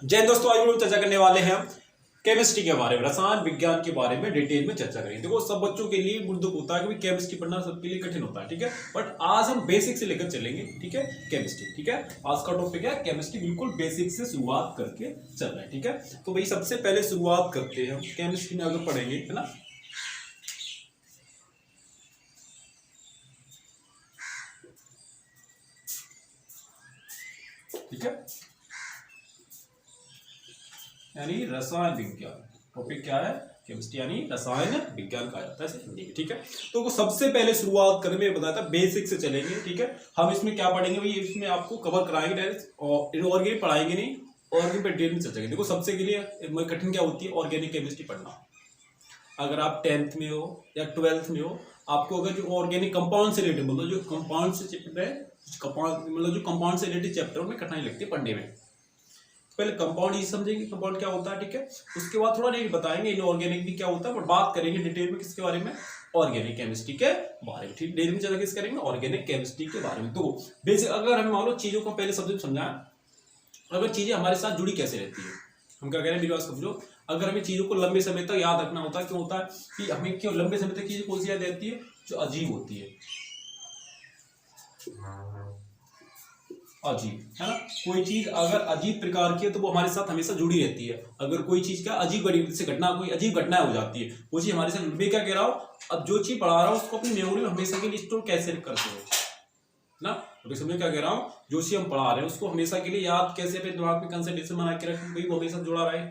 जय दोस्तों, आज हम चर्चा करने वाले हैं केमिस्ट्री के बारे में, रसायन विज्ञान के बारे में डिटेल में चर्चा करेंगे। देखो, सब बच्चों के लिए मुद्दा होता है कि केमिस्ट्री पढ़ना सबके लिए कठिन होता है, ठीक है। बट आज हम बेसिक से लेकर चलेंगे, ठीक है। केमिस्ट्री, ठीक है। आज का टॉपिक है केमिस्ट्री, बिल्कुल बेसिक से शुरुआत करके चल रहा है, ठीक है। तो भाई सबसे पहले शुरुआत करते हैं केमिस्ट्री में, अगर पढ़ेंगे, है ना। ठीक है, यानी रसायन विज्ञान। टॉपिक क्या है? केमिस्ट्री, यानी रसायन विज्ञान कहा जाता है हिंदी में, ठीक है। तो सबसे पहले शुरुआत करने में बताया था बेसिक से चलेंगे, ठीक है। हम इसमें क्या पढ़ेंगे भाई, इसमें आपको कवर कराएंगे डायरेक्ट, और ऑर्गेनिक पढ़ाएंगे नहीं, ऑर्गेनिक पर डिटेल में चर्चा करेंगे। देखो, सबसे के लिए कठिन क्या होती है? ऑर्गेनिक केमिस्ट्री पढ़ना। अगर आप 10th में हो या 12th में हो, आपको अगर जो ऑर्गेनिक कंपाउंड से रिलेटेड, मतलब जो कंपाउंड से चैप्टर है, मतलब जो कंपाउंड से रिलेटेड चैप्टर, उनमें कठिनाई लगती है पढ़ने में। पहले कंपाउंड ही समझेंगे, कंपाउंड क्या होता है, ठीक है। उसके बाद थोड़ा नहीं बताएंगे इनऑर्गेनिक भी क्या होता है, पर बात करेंगे डिटेल में किसके बारे में? ऑर्गेनिक केमिस्ट्री के बारे में, ठीक। डिटेल में ज्यादा किस करेंगे? ऑर्गेनिक केमिस्ट्री के बारे में। तो बेसिक अगर हम मान लो चीजों को पहले सबसे समझाएं, अगर चीजें हमारे साथ जुड़ी कैसे रहती है, हम क्या कह रहे हैं, मेरी बात समझो। अगर हमें चीजों को लंबे समय तक याद रखना होता है, क्यों होता है कि हमें क्यों लंबे समय तक चीजें कौन सी याद रहती है? जो अजीब होती है, अजीब, है ना। कोई चीज अगर अजीब प्रकार की है तो वो हमारे साथ हमेशा जुड़ी रहती है। अगर कोई चीज का अजीब से घटना, कोई अजीब घटना हो जाती है, वो चीज हमारे साथ। मैं क्या कह रहा हूँ, अब जो चीज पढ़ा रहा हूँ उसको अपनी मेमोरी में हमेशा के लिए स्टोर कैसे करते हो ना। तो समझो क्या कह रहा हूँ, जो चीज हम पढ़ा रहे हैं उसको हमेशा के लिए याद कैसे अपने दिमाग में कंसंट्रेशन बना के रखें, वो हमेशा जुड़ा रहे।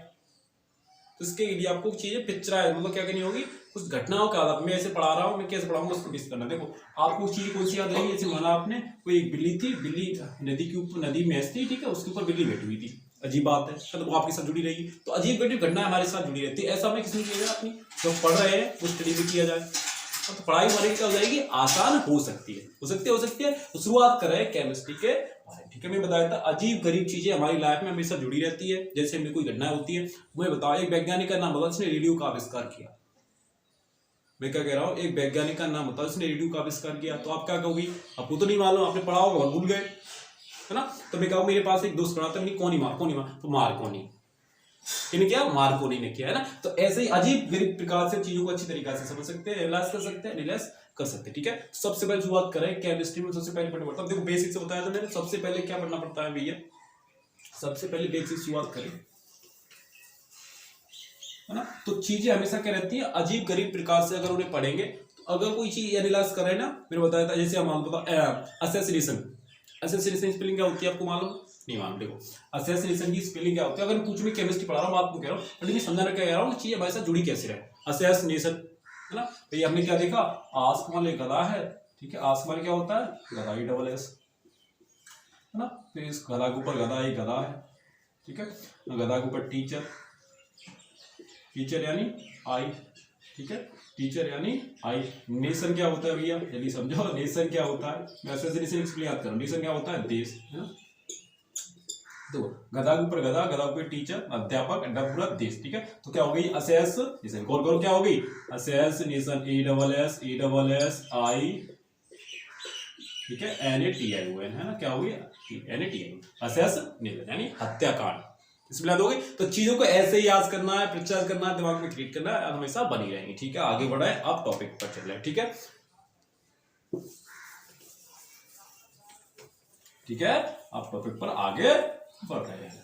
तो इसके लिए आपको चीजें पिक्चराइज, मतलब क्या करनी होगी, कुछ घटनाओं का आधार, मैं ऐसे पढ़ा रहा हूँ, मैं कैसे पढ़ाऊंगा उसको बेस करना। देखो, आपको चीज कौन सी याद रहेगी, जैसे माना आपने कोई एक बिल्ली थी, बिल्ली नदी के ऊपर, नदी में थी, ठीक है, उसके ऊपर बिल्ली बैठी हुई थी, अजीब बात है, तो वो आपके साथ जुड़ी रहेगी। तो अजीब गरीब घटना हमारे साथ जुड़ी रहती है। ऐसा हमें किसी ने किया जाए, अपनी जो पढ़ रहे हैं वो स्टडी भी किया जाए, तो पढ़ाई हमारी क्या हो जाएगी, आसान हो सकती है, हो सकती है। तो शुरुआत कर रहे हैं केमिस्ट्री के, ठीक है। मैं बताया था अजीब गरीब चीजें हमारी लाइफ में हमेशा जुड़ी रहती है। जैसे हमें कोई घटना होती है, मैं बताओ, एक वैज्ञानिक का नाम बताओ जिसने रेडियो का आविष्कार किया। मैं क्या कह रहा हूँ, एक वैज्ञानिक का नाम बताओ जिसने रेडियो का आविष्कार किया। तो आप क्या कहोगी, आपको तो नहीं मालूम, आपने पढ़ा होगा और भूल गए, है ना। तो मैं कहूँ, मेरे पास एक दोस्त खड़ा था, कौन मार, तो मार्कोनी, किन्हें किया? मार्कोनी ने किया, है ना। तो ऐसे ही अजीब गरीब प्रकार से चीजों को अच्छी तरीके से समझ सकते हैं, एनालाइज कर सकते हैं, एनालाइज कर सकते हैं, ठीक है। सबसे पहले शुरुआत करें केमिस्ट्री में, सबसे पहले पढ़ना पड़ता है, देखो बेसिक से बताया था मैंने, सबसे पहले क्या पढ़ना पड़ता है भैया, सबसे पहले बेसिक शुरुआत करें, है ना। तो चीजें हमेशा क्या रहती है, अजीब गरीब प्रकार से अगर उन्हें पढ़ेंगे, तो अगर कोई चीज एनालाइज कर रहे हैं ना, मैंने बताया था, जैसे हम असेसिनेशन, असेसिनेशन स्पेलिंग क्या होती है आपको मालूम? नहीं मालूम। देखो, असेसिनेशन की स्पेलिंग क्या होती है, अगर कुछ भी केमिस्ट्री पढ़ा रहा हूँ, आपको कह रहा हूँ, लेकिन समझाना क्या कह रहा हूँ, चीज हमारे साथ जुड़ी कैसे रहे। असेसिनेशन, है ना। तो ये हमने क्या देखा, आसमान एक गधा है, ठीक है। आसमान क्या होता है? गधा, ही डबल एस, है ना। तो इस गधा के ऊपर गधा, ही गधा है, ठीक है। गधा के ऊपर टीचर, टीचर यानी आई, ठीक है, टीचर यानी आई। नेशन क्या होता है भैया, जल्दी समझो, नेशन क्या होता है, मैं एसोसिएशन इसलिए याद करूं, नेशन क्या होता है? देश, है ना। तो गधा के ऊपर गधा, गधा के ऊपर टीचर, अध्यापक, अंडा पूरा देश, ठीक है। तो क्या हो गई? असेस नेशन, गौर करो क्या हो गई, assassination, A double S I, ठीक है, N A T I O N, है ना। क्या हो गई? N A T I, assassination यानी हत्याकांड, इसमें याद हो गई। तो चीजों को ऐसे ही याद करना है, पिक्चर करना है, दिमाग में क्रिएट करना है, हमेशा बनी रहेंगी, ठीक है। आगे बढ़ा है, अब टॉपिक पर चल रहे हैं, ठीक है, ठीक है। अब टॉपिक पर आगे बढ़ रहे हैं,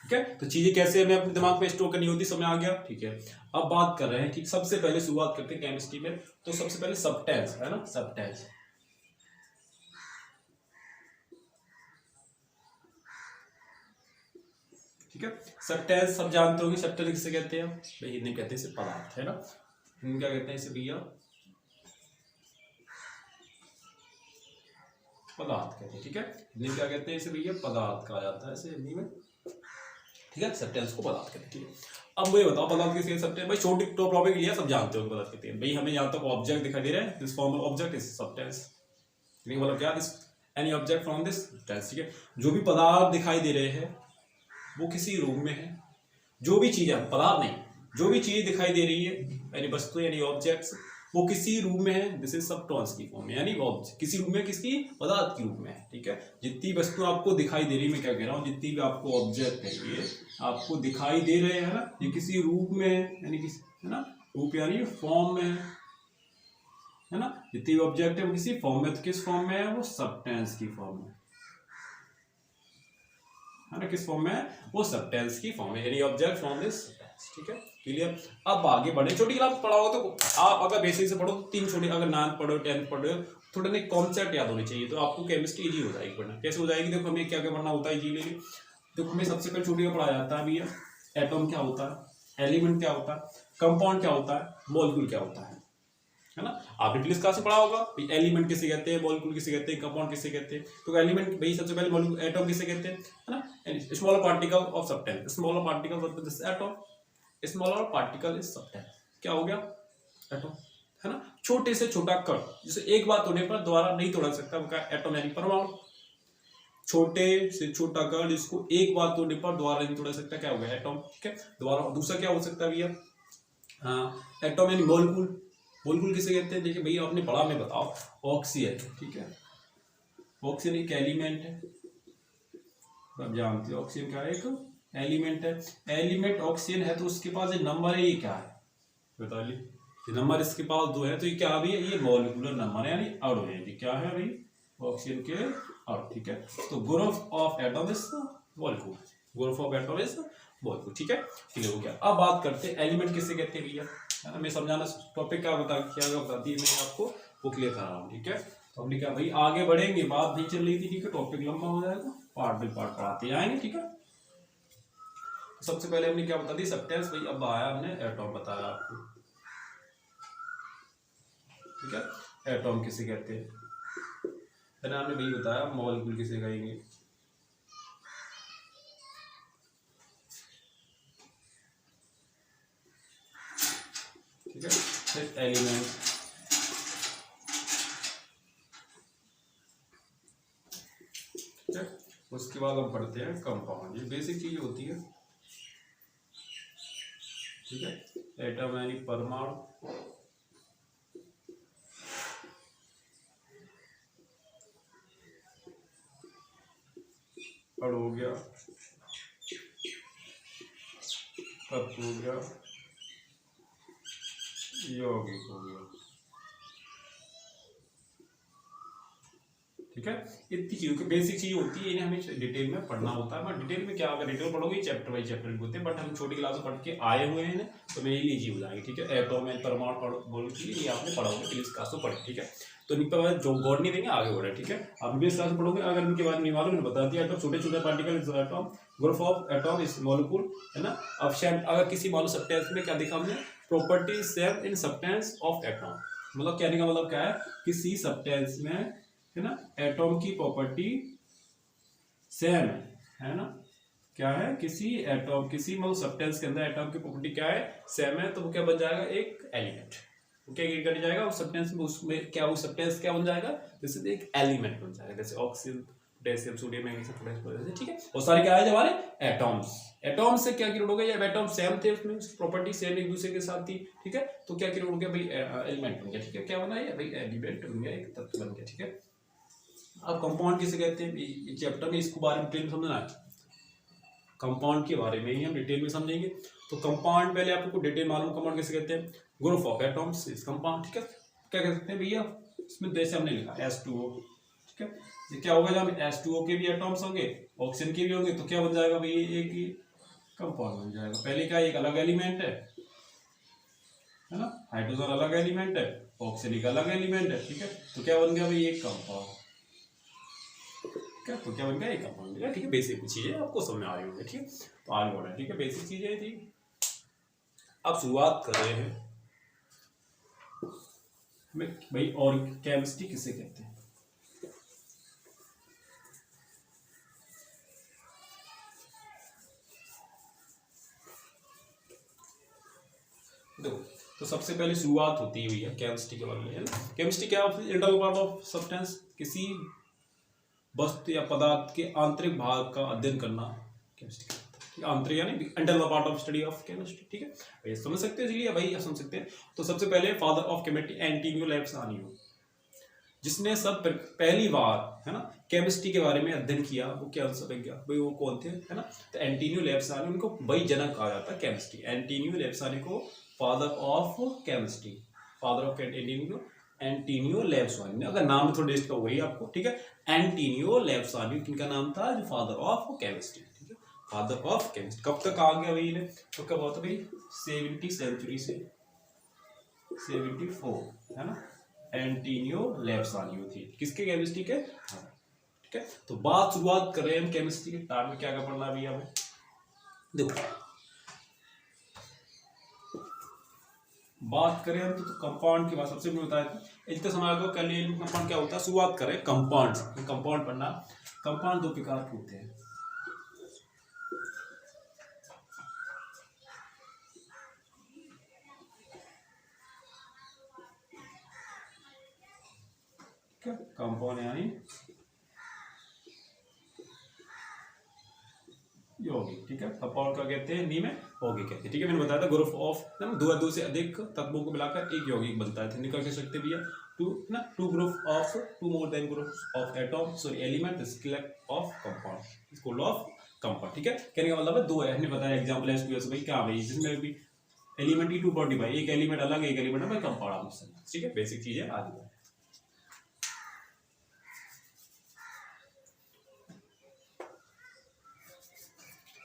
ठीक है। तो चीजें कैसे हमें अपने दिमाग में स्टोर करनी होती, समय आ गया, ठीक है। अब बात कर रहे हैं, ठीक, सबसे पहले शुरुआत करते हैं केमिस्ट्री में। तो सबसे पहले सब्सटेंस, है ना, सब्सटेंस, ठीक है। सब्सटेंस सब जानते होंगे, सब्सटेंस किसे कहते हैं भाई, हिंदी में कहते हैं इसे पदार्थ, है ना। हिंदी क्या कहते हैं इसे भैया? पदार्थ कहते हैं, ठीक है। हिंदी में क्या कहते हैं इसे भैया? पदार्थ कहा जाता है इसे हिंदी में, ठीक है। सब्सटेंस को पदार्थ कहते हैं, ठीक है। अब मुझे बताओ पदार्थ किसे सब्सटेंस, भाई छोटी टॉपिक लिया, सब जानते हो पदार्थ कहते हैं भाई। हमें यहाँ तक ऑब्जेक्ट दिखाई दे रहा है, this form object is substance, मतलब क्या, this any object from this substance, ठीक है। जो भी पदार्थ दिखाई दे रहे हैं वो किसी रूप में है, जो भी चीज है, पदार्थ नहीं, जो भी चीज दिखाई दे रही है, यानी वस्तु यानी ऑब्जेक्ट्स, वो किसी रूप में है, दिस इज सबस्टेंस की फॉर्म में, यानी ऑब्जेक्ट किसी रूप में, किसकी पदार्थ के रूप में है, ठीक है। जितनी वस्तु आपको दिखाई दे रही, मैं क्या कह रहा हूँ, जितनी भी आपको ऑब्जेक्ट है ये आपको दिखाई दे रहे हैं ना, ये किसी रूप में है, यानी किसी, है ना, रूप यानी फॉर्म में है ना, जितनी भी ऑब्जेक्ट है वो किसी फॉर्म में, तो किस फॉर्म में है, वो सबस्टेंस की फॉर्म में है ना, किस फॉर्म में है, वो सबस्टेंस की फॉर्म में, यानी ऑब्जेक्ट फॉर्म इज सबस्टेंस, ठीक है, क्लियर। अब आगे बढ़े, छोटी क्लास पढ़ाओ तो आप अगर बेसिक से पढ़ो तो 3 छोटी, अगर 9th पढ़ो 10th पढ़ो, थोड़ा ना कॉन्सेप्ट याद होने चाहिए, तो आपको केमिस्ट्री इजी हो जाएगी पढ़ना। कैसे हो जाएगी, देखो हमें क्या क्या पढ़ना होता है इजी लिए, देखो हमें सबसे पहले छोटी का पढ़ाया जाता है भैया, एटॉम क्या होता है, एलिमेंट क्या होता है, कंपाउंड क्या होता है, मॉलिक्यूल क्या होता है ना। आपने प्लीज क्लास में पढ़ा होगा एलिमेंट किसे कहते हैं, मॉलिक्यूल किसे कहते हैं, कंपाउंड किसे कहते हैं। तो एलिमेंट भाई सबसे पहले मॉलिक्यूल, एटॉम किसे कहते हैं, है ना, smaller particle of substance, smaller particle of this atom, smaller particle is substance, क्या हो गया, एटॉम, है ना। छोटे से छोटा कण जिसे एक बार तोड़ने पर दोबारा नहीं तोड़ा सकता, वो क्या, एटॉम यानी परमाणु। छोटे से छोटा कण जिसको एक बार तोड़ने पर दोबारा नहीं तोड़ा सकता, क्या हो गया, एटॉम, ठीक है। दोबारा दूसरा क्या हो सकता है भैया, एटॉम यानी मॉलिक्यूल, मॉलिक्यूल किसे कहते हैं, देखिए भैया आपने पढ़ा, मैं बताओ, ऑक्सीजन, ठीक है, ऑक्सीजन एक एलिमेंट है, आप जानते हो ऑक्सीजन क्या है, एक एलिमेंट है, एलिमेंट ऑक्सीजन है तो उसके पास एक नंबर है, ये क्या है बताइए, ये नंबर इसके पास 2 है, तो ये क्या भी है, ये मॉलिक्यूलर नंबर है, यानी अणु है, ये क्या है भाई, ऑक्सीजन के अणु, ठीक है। तो group of atom is molecule, group of atom is molecule, ठीक है, क्लियर हो गया। अब बात करते हैं एलिमेंट किसे कहते हैं भैया, है ना, मैं समझाना टॉपिक क्या बताती है मैं आपको वो क्लियर कर रहा हूँ, ठीक है। तो हमने क्या भाई आगे बढ़ेंगे, बात नहीं चल रही थी, ठीक है, टॉपिक लंबा हो जाएगा, पार्ट बाई पार्ट पढ़ाते जाएंगे, ठीक है। तो सबसे पहले हमने क्या बता दी, सबस्टेंस, भाई अब आया हमने एटॉम बताया आपको, ठीक है, एटॉम किसे कहते हैं, फिर हमने भाई बताया मॉलिक्यूल किसे कहेंगे, ठीक है, फिर एलिमेंट, ठीक है, उसके बाद हम पढ़ते हैं कंपाउंड, ये बेसिक चीज होती है, ठीक है, एटम यानी परमाणु, अणु हो गया, तत्व हो गया, यौगिक हो गया, ठीक है। इतनी चीजों की बेसिक चीज होती है, इन्हें हमें डिटेल में पढ़ना होता है, बट डिटेल में क्या, अगर डिटेल पढ़ोगे चैप्टर बाई चैप्टर होते हैं, बट हम छोटी क्लास में पढ़ के आए हुए हैं तो मेरे लिए इजी हो जाएंगे, ठीक है। एटॉम एंड परमाणु बोलोगे, ये आपने पढ़ोगे प्लीज क्लास में पढ़े, ठीक है। तो इनके बाद जो गौर नहीं देंगे, आगे बढ़े, ठीक है। आप बेस क्लास में पढ़ोगे, अगर इनके बाद नहीं मालूम, बता दिया, एटॉम छोटे छोटे particle is atom, group of atom is molecule, है ना। अब अगर किसी मालूम सबस्टेंस में क्या देखा हमने, property same in substance of atom, मतलब कहने का मतलब क्या है, किसी सबस्टेंस में, है ना, एटॉम की प्रॉपर्टी सेम है ना, क्या है, किसी एटॉम, किसी मतलब सबस्टेंस के अंदर एटॉम की प्रॉपर्टी क्या है, सेम है, तो वो क्या बन जाएगा, एक एलिमेंट, वो क्या कर जाएगा उस सब्सटेंस में, उसमें क्या वो सब्सटेंस क्या बन जाएगा, जैसे एक एलिमेंट बन जाएगा, जैसे oxygen, potassium, sodium, magnesium, potassium, ठीक है। और सारे क्या है हमारे एटॉम्स, एटॉम से क्या क्रिएट हो गया, जब एटॉम सेम थे उसमें प्रॉपर्टी सेम एक दूसरे के साथ थी, ठीक है, तो क्या क्रिएट हो गया भाई, एलिमेंट बन गया, ठीक है, क्या बना है भाई, एलिमेंट बन गया, एक तत्व बन गया, ठीक है। अब कंपाउंड किसे कहते हैं, ये चैप्टर में इसको बारे में डिटेल में समझना है, कंपाउंड के बारे में ही हम डिटेल में समझेंगे। तो कंपाउंड पहले आपको डिटेल मालूम, कंपाउंड किसे कहते हैं, group of atoms is compound, ठीक है। क्या कह सकते हैं भैया, इसमें जैसे हमने लिखा H2O, ठीक है, ये क्या होगा, जब H2O के भी एटॉम्स होंगे, ऑक्सीजन के भी होंगे, तो क्या बन जाएगा भैया, एक ही कंपाउंड बन जाएगा। पहले क्या, एक अलग एलिमेंट है ना, हाइड्रोजन अलग एलिमेंट है, ऑक्सीजन एक अलग एलिमेंट है, ठीक है, तो क्या बन गया भाई, एक कंपाउंड, तो क्या बन गया, एक कंपाउंड, ठीक है। बेसिक चीजें आपको समझ में आ रही होंगी, ठीक है। तो आगे बढ़ा, ठीक है, बेसिक चीजें थी। अब शुरुआत कर रहे हैं भाई, और केमिस्ट्री किसे कहते हैं, देखो, तो सबसे पहले शुरुआत होती है भैया केमिस्ट्री के बारे में, है ना। केमिस्ट्री क्या है, इंटरनल पार्ट ऑफ सब्सटेंस, किसी वस्तु या पदार्थ के आंतरिक भाग का अध्ययन करना केमिस्ट्री कहलाता है, आंतरिक यानी under the part of study of chemistry, ठीक है भाई, समझ सकते हो, इसलिए भाई समझ सकते हैं। तो सबसे पहले फादर ऑफ केमिस्ट्री एंटोनियो लैब्सानियो, जिसने सब पहली बार है ना केमिस्ट्री के बारे में अध्ययन किया, वो क्या गया भाई, वो कौन थे, है ना, तो एंटोनियो लैब्सानियो, उनको भाई जनक कहा जाता है केमिस्ट्री। एंटोनियो लैब्सानियो को father of chemistry, father of Antonio Lavoisier, अगर नाम थोड़ा इसका वही आपको, ठीक है। एंटोनियो लैब्सानियो किनका नाम था, जो फादर ऑफ केमिस्ट्री, ठीक है, फादर ऑफ केमिस्ट्री। कब तक आ गया भाई, तो कब हुआ था भाई, 70वीं सेंचुरी से 74, है ना, एंटोनियो लैब्सानियो थी, किसके, केमिस्ट्री के, हाँ, ठीक है। तो बात शुरुआत कर रहे हैं हम केमिस्ट्री के, टाइम में क्या क्या पढ़ना है भैया हमें, देखो बात करें हम तो कंपाउंड की बात सबसे पहले बताया था, इतना समय को कल कंपाउंड क्या होता है, शुरुआत करें कंपाउंड, कंपाउंड पढ़ना। कंपाउंड दो प्रकार के होते हैं, कंपाउंड यानी यौगिक, ठीक है। कंपाउंड का कहते हैं, हिंदी में यौगिक कहते हैं, ठीक है। मैंने बताया था ग्रुप ऑफ दो से अधिक तत्वों को मिलाकर एक यौगिक बनता है, हिंदी का कह सकते भैया two group of two more than group of atom sorry element of compound, school of compound, ठीक है। कहने का मतलब है दो है, हमने बताया एग्जांपल है इसको भाई क्या भाई, जिसमें भी एलिमेंट की टू बॉडी भाई, एक एलिमेंट अलग एक एलिमेंट में कंपाउंड आप, ठीक है, बेसिक चीजें आदि।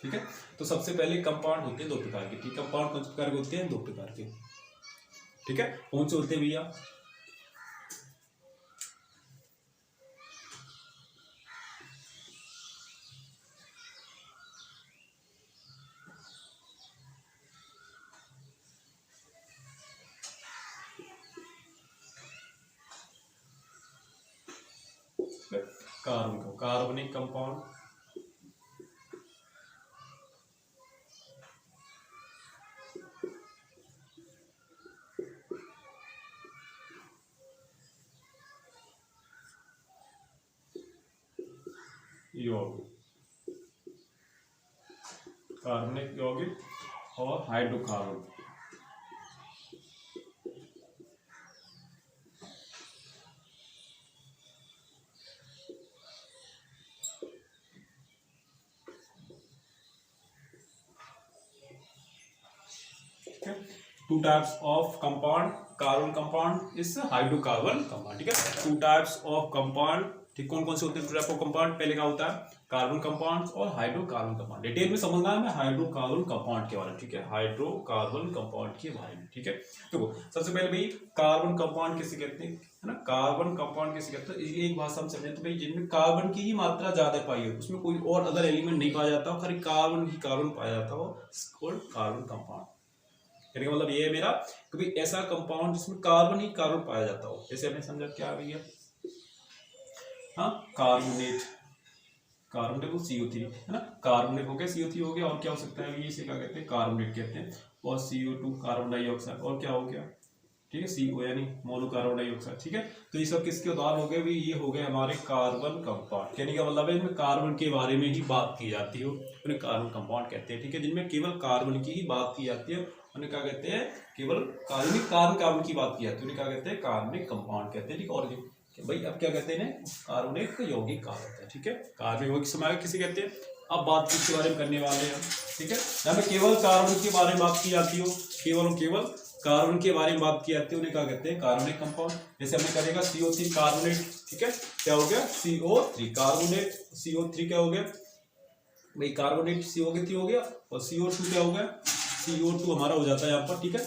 ठीक है, तो सबसे पहले कंपाउंड होते हैं दो प्रकार के, ठीक है। कंपाउंड कौन से प्रकार के होते हैं, दो प्रकार के, ठीक है। कौन से होते हैं भैया, कार्बनिक कंपाउंड, यौगिक, कार्बनिक यौगिक और hydrocarbon. Two types of compound, carbon compound इस हाइड्रोकार्बन कंपाउंड, ठीक है। टू टाइप्स ऑफ कंपाउंड, ठीक, कौन कौन से होते हैं टू टाइप ऑफ कंपाउंड, पहले क्या होता है कार्बन कंपाउंड और हाइड्रोकार्बन कंपाउंड। डिटेल में समझना है हमें हाइड्रोकार्बन कंपाउंड के बारे में, ठीक है, हाइड्रोकार्बन कंपाउंड के बारे में, ठीक है। देखो सबसे पहले भाई कार्बन कंपाउंड किसे कहते हैं, है ना, कार्बन कंपाउंड किसे कहते हैं, एक भाषा हम समझे तो भाई जिनमें कार्बन की ही मात्रा ज्यादा पाई हो, उसमें कोई और अदर एलिमेंट नहीं पाया जाता हो, खाली कार्बन ही कार्बन पाया जाता हो, कार्बन कंपाउंड। कहने का मतलब ये है मेरा कि भाई ऐसा कंपाउंड जिसमें कार्बन ही कार्बन पाया जाता हो, जैसे हमने समझा क्या आ गया, हाँ कार्बोनेट, कार्बोनेट को CO3, है ना, कार्बोनेट हो गया CO3 हो गया, और क्या हो सकता है ये, इसे क्या कहते हैं कार्बोनेट कहते हैं, और CO2 कार्बन डाइऑक्साइड, और क्या हो गया, ठीक है, CO यानी मोनो कार्बन डाइऑक्साइड, ठीक है। तो ये सब किसके उदाहरण हो गए भाई, ये हो गए हमारे कार्बन कंपाउंड। कहने का मतलब है इनमें कार्बन के बारे में ही बात की जाती हो, उन्हें कार्बन कंपाउंड कहते हैं, ठीक है, जिनमें केवल कार्बन की ही बात की जाती है, उन्हें क्या कहते हैं, केवल कार्बन की बात की जाती है, उन्हें क्या कहते हैं कार्बनिक कंपाउंड कहते हैं, ठीक है। और भाई अब क्या कहते हैं, कार्बनिक यौगिक कहा जाता है, ठीक है। कार्बनिक यौगिक समय किसे कहते हैं, अब बात किसके बारे में करने वाले हैं, ठीक है, जहाँ पे केवल कार्बन के बारे में बात की जाती हो, केवल कार्बन के बारे में बात की जाती है, उन्हें क्या कहते हैं कार्बनिक कंपाउंड। जैसे हमने करेगा CO3 कार्बोनेट, ठीक है, क्या हो गया CO3 कार्बोनेट, CO3 क्या हो गया भाई कार्बोनेट, CO3 हो गया, और CO2 क्या हो गया, CO2 हमारा हो जाता है यहाँ पर, ठीक है,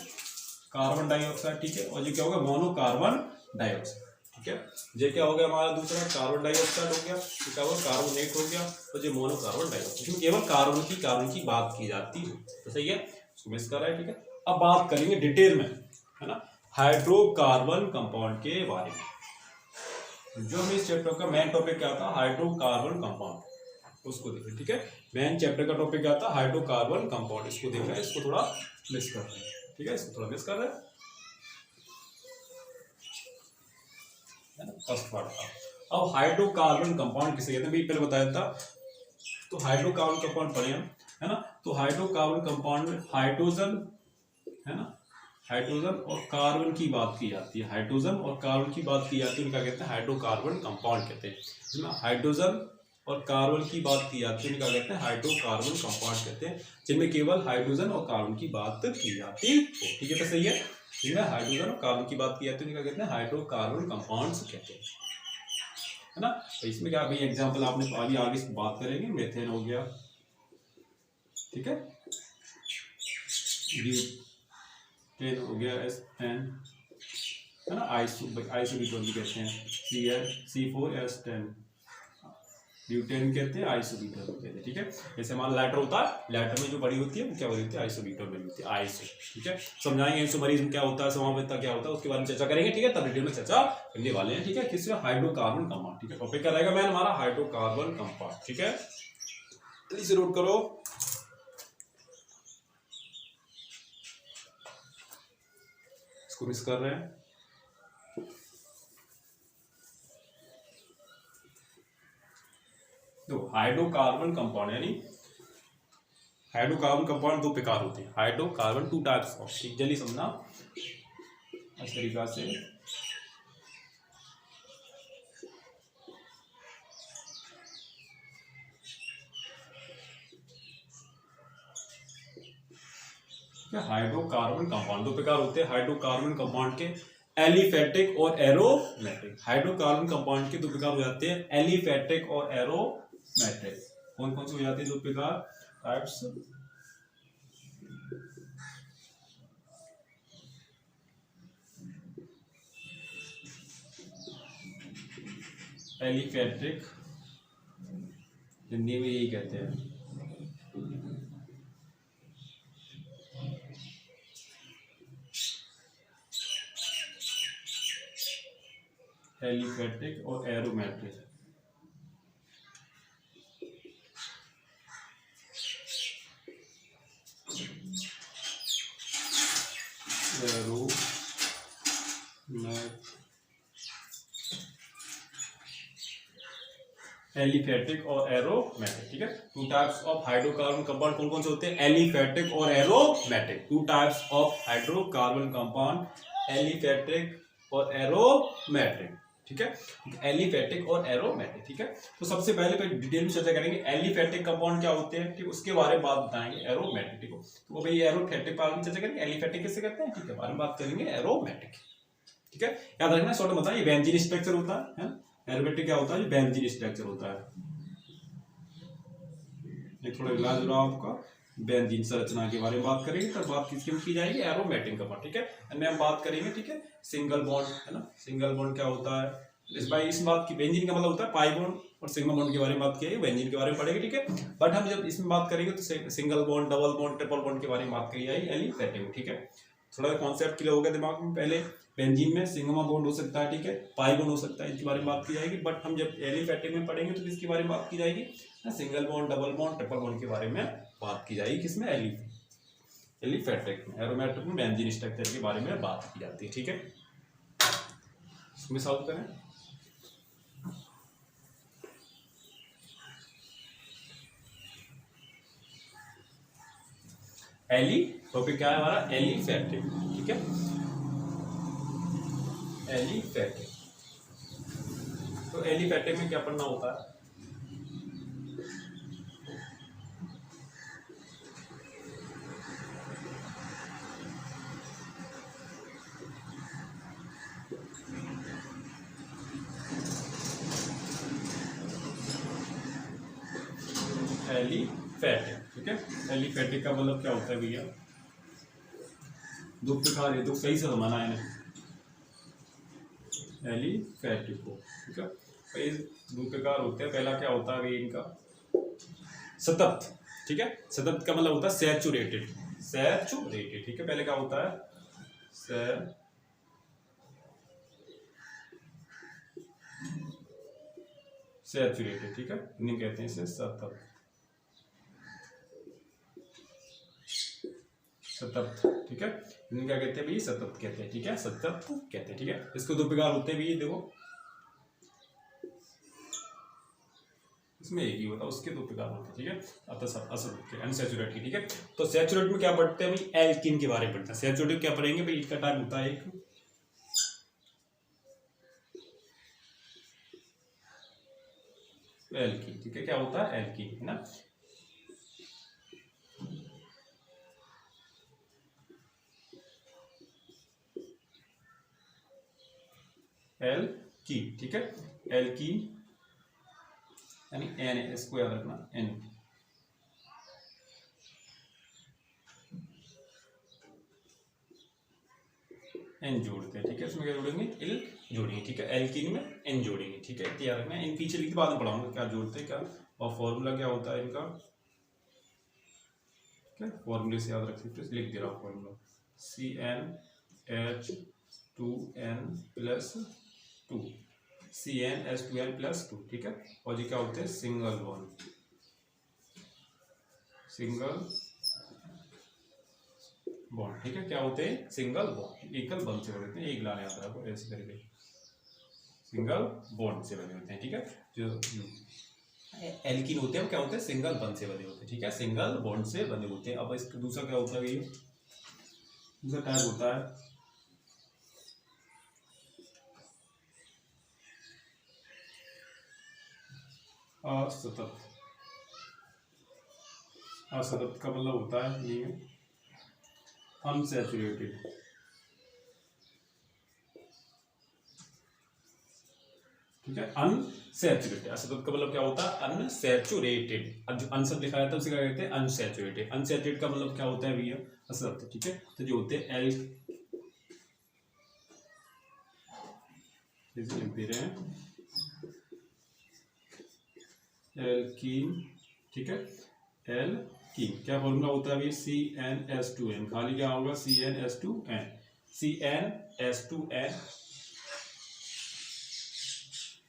कार्बन डाइऑक्साइड, ठीक है, और ये क्या हो गया मोनो कार्बन डाइऑक्साइड, ठीक है। ये क्या हो गया हमारा दूसरा कार्बन डाइऑक्साइड हो गया, क्या हुआ कार्बोनेट हो गया, और ये मोनो कार्बन डाइऑक्साइड, इसमें केवल कार्बन की बात की जाती है, तो सही है, इसको मिस कर रहा है, ठीक है। अब बात करेंगे डिटेल में, है ना, हाइड्रोकार्बन कंपाउंड के बारे में। जो हमें इस चैप्टर का मेन टॉपिक क्या था, हाइड्रोकार्बन कंपाउंड, उसको देखें, ठीक है। मेन चैप्टर का टॉपिक क्या था, हाइड्रोकार्बन कंपाउंड, इसको देख रहे हैं, इसको थोड़ा मिस कर रहे हैं, ठीक है, इसको थोड़ा मिस कर रहे हैं, फर्स्ट पार्ट था। अब हाइड्रोकार्बन कंपाउंड किसे कहते हैं भाई, पहले बताया था तो हाइड्रोकार्बन कंपाउंड पढ़े हम, है ना। तो हाइड्रोकार्बन कंपाउंड में हाइड्रोजन, है ना, हाइड्रोजन और कार्बन की बात की जाती है, हाइड्रोजन और कार्बन की बात की जाती है, उनका कहते हैं हाइड्रोकार्बन कंपाउंड कहते हैं। जिसमें हाइड्रोजन और कार्बन की बात की जाती है उनका कहते हैं हाइड्रोकार्बन कंपाउंड कहते हैं, जिनमें केवल हाइड्रोजन और कार्बन की बात की जाती है। ठीक है, तो सही है। जिनमें हाइड्रोजन और कार्बन की बात की जाती है उनका कहते हैं हाइड्रोकार्बन कंपाउंड्स कहते हैं, है ना। तो इसमें क्या भाई एग्जांपल आपने अभी आगे बात करेंगे, मेथेन हो गया, ठीक है, ब्यूटेन हो गया, एन, है ना, आइसोब्यूटेन भी कहते हैं, C4H10 ब्यूटेन कहते हैं, आइसोब्यूटेन कहते हैं, ठीक है। जैसे हमारा लाइटर होता है, लाइटर में जो बड़ी होती है वो क्या होती है, आइसोब्यूटेन बनी होती है, आइसो, ठीक है। समझाएंगे आइसोमरीज क्या होता है, समावेशिता क्या होता है, उसके बारे में चर्चा करेंगे, ठीक है। तब डिटेल में चर्चा करने वाले हैं, ठीक है। किससे, हाइड्रोकार्बन कंपाउंड, ठीक है। टॉपिक क्या रहेगा मैन हमारा, हाइड्रोकार्बन कंपाउंड, ठीक है। जल्दी से नोट करो। इसको मिस कर रहे हैं, तो हाइड्रोकार्बन कंपाउंड यानी हाइड्रोकार्बन कंपाउंड दो प्रकार होते हैं, हाइड्रोकार्बन टू टाइप्स ऑफ, ठीक, जल्दी समझना इस तरीका से। हाइड्रोकार्बन कंपाउंड दो प्रकार होते हैं हाइड्रोकार्बन कंपाउंड के, एलिफेटिक और एरोमेटिक। हाइड्रोकार्बन कंपाउंड के दो प्रकार हो जाते हैं, एलिफेटिक और एरोमेटिक। कौन कौन से हो जाते हैं दो प्रकार, टाइप्स, एलिफेटिक, हिंदी में यही कहते हैं, एलिफेटिक और एरोमेटिक। एलिफेटिक और एरोमेटिक, ठीक है। Two types of hydrocarbon compound कौन कौन से होते हैं, एलिफेटिक और aromatic. Two types of hydrocarbon compound, aliphatic और एरोमेटिक, ठीक है। एलिफेटिक और एरोमेटिक, ठीक है। तो सबसे पहले डिटेल में चर्चा करेंगे एलिफेटिक कंपाउंड क्या होते हैं, ठीक, उसके बारे में बात बताएंगे, एरोमेटिक, ठीक है। तो भाई एरोमेटिक बारे में चर्चा करेंगे, एलिफेटिक कैसे करते हैं, ठीक है, बारे में बात करेंगे, एरोमेटिक, ठीक है। याद रखना, शॉर्ट में बताइए, बेंजीन स्ट्रक्चर होता है, एरोमेटिक क्या होता है, बेंजीन स्ट्रक्चर होता है। ये थोड़ा इलाज हो रहा है आपका, बेंजीन संरचना के बारे में बात करेंगे, तब बात किसकी की जाएगी, एरोमेटिक कंपाउंड, ठीक है। अन्य हम बात करेंगे, ठीक है, सिंगल बॉन्ड, है ना, सिंगल बॉन्ड क्या होता है, इस बात की, बेंजीन का मतलब होता है पाई बॉन्ड, और सिग्मा बॉन्ड के बारे में बात की, बेंजीन के बारे में पढ़ेंगे, ठीक है। बट हम जब इसमें बात करेंगे तो single bond, double bond, triple bond के बारे में बात की जाएगी एलिफेटिक में, ठीक है। थोड़ा कॉन्सेप्ट क्लियर हो गया दिमाग में। पहले बेंजीन में सिग्मा बॉन्ड हो सकता है, ठीक है, पाई बॉन्ड हो सकता है, इसके बारे में बात की जाएगी। बट हम जब एलिफेटिक में पढ़ेंगे तो किसके बारे में बात की जाएगी, single bond, double bond, triple bond के बारे में बात की जाएगी, किसमें, एलिफेटिक में। एरोमेटिक में बेंजीन स्ट्रक्चर के बारे में बात की जाती है, ठीक है। इसमें सॉल्व करें, टॉपिक क्या है हमारा, एलिफेटिक, ठीक है, एलिफेटिक। तो एलिफेटिक में क्या पढ़ना होता है, एलिफेटिक, ठीक है। एलिफेटिक का मतलब क्या होता है भैया, दो प्रकार है, तो सही से जमाना है एलिफेटिक को, ठीक है। भाई दो प्रकार होते हैं, पहला क्या होता है भाई इनका, सतत, ठीक है। सतत का मतलब होता है सैचुरेटेड, सैचुरेटेड, ठीक है। पहले क्या होता है, सैचुरेटेड, ठीक है, इन्हें कहते हैं इसे सतत, सतत, ठीक है। इन्हें क्या कहते हैं भाई, सतत कहते हैं, ठीक है, सतत कहते हैं, ठीक है। इसको दो प्रकार होते हैं भाई, देखो इसमें एक ही होता है, उसके दो प्रकार होते हैं, ठीक है। अतः अनसैचुरेटेड की, ठीक है। तो सैचुरेट में क्या पढ़ते हैं भाई, एल्कीन के बारे में पढ़ते हैं। सैचुरेटेड क्या पढ़ेंगे भाई, इसका टाइप होता है एक एल्कीन, ठीक है। क्या होता है, एल्कीन, है ना। एल्कीन, ठीक है। एल्कीन यानी एन, इसको याद रखना, एन। एन जोड़ते हैं, ठीक है। इसमें क्या जोड़ेंगे, एल जोड़ेंगे, ठीक है। एल्कीन में एन जोड़ेंगे, ठीक है। याद रखना, इन पीछे लिख के बाद में पढ़ाऊंगा क्या जोड़ते हैं क्या, और फॉर्मूला क्या होता है इनका, ठीक है। फॉर्मूले से याद रख सकते हो, लिख दे रहा हूँ फॉर्मूला, CnH2n+2 CnH2n+2, ठीक है। और ये क्या होते हैं, सिंगल बॉन्ड, सिंगल बॉन्ड, ठीक है। क्या होते हैं, सिंगल बॉन्ड, एकल बंध से बने होते हैं, एक लाने आता है आपको ऐसे करके, सिंगल बॉन्ड से बने होते हैं, ठीक है। जो एल्कीन होते हैं वो क्या होते हैं, सिंगल बॉन्ड से बने होते हैं, ठीक है। सिंगल बॉन्ड से बने होते हैं। अब इसका दूसरा क्या होता है, ये दूसरा टाइप होता है असतत। असतत का मतलब होता है ये अनसैचुरेटेड, ठीक है। अनसैचुरेटेड, असतत का मतलब क्या होता है, अनसैचुरेटेड। जो अनसत लिखा जाता है उसे क्या कहते हैं, अनसैचुरेटेड। अनसैचुरेटेड का मतलब क्या होता है भैया, असतत, ठीक है। तो जो होते हैं लिख दे रहे हैं एल्कीन, ठीक है। एल्कीन क्या फॉर्मूला होता है अभी, CnH2n, खाली क्या होगा, CnH2n, CnH2n,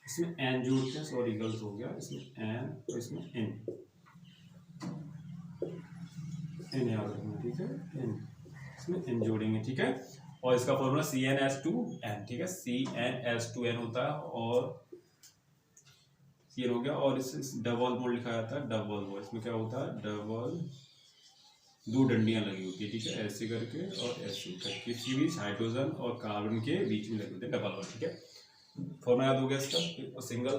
इसमें n जोड़ते हैं, सॉरी गलत हो गया, इसमें n और इसमें n, n याद रखना, ठीक है। n, इसमें n जोड़ेंगे, ठीक है। और इसका फॉर्मूला CnH2n, ठीक है। CnH2n होता है और ये हो गया, और इस डबल बॉन्ड लिखा जाता है, डबल बॉन्ड। इसमें क्या होता है, डबल, दो डंडियां लगी होती है, ठीक है, ऐसे करके और ऐसे करके, इसी बीच हाइड्रोजन और कार्बन के बीच में लगे होते हैं, डबल बॉन्ड, ठीक है। फॉर्मूला याद हो गया इसका, और सिंगल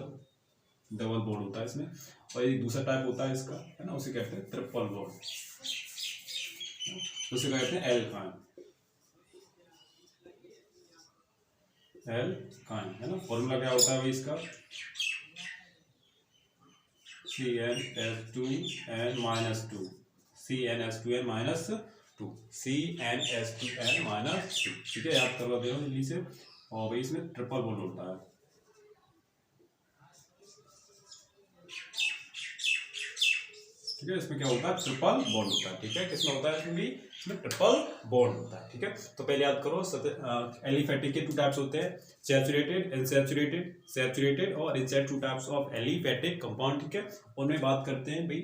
डबल बॉन्ड होता है इसमें। और ये दूसरा टाइप होता है इसका, है ना, उसे कहते हैं ट्रिपल बॉन्ड, उसे कहते हैं एल्काइन, एल्काइन, है ना। फॉर्मूला क्या होता है भाई इसका, CnH2n-2, CnH2n-2, CnH2n-2, ठीक है। याद करवा दे रहा हूँ जल्दी से। और भाई इसमें ट्रिपल बॉन्ड होता है, ठीक है। इसमें क्या होता है, ट्रिपल बॉन्ड होता है, ठीक है। किसमें होता है, इसमें भी, इसमें ट्रिपल बॉन्ड होता है, ठीक है। तो पहले याद करो, एलिफेटिक के 2 टाइप्स होते हैं, सैचुरेटेड, अनसैचुरेटेड, सैचुरेटेड और inside 2 types of aliphatic compound, ठीक है। उनमें बात करते हैं भाई,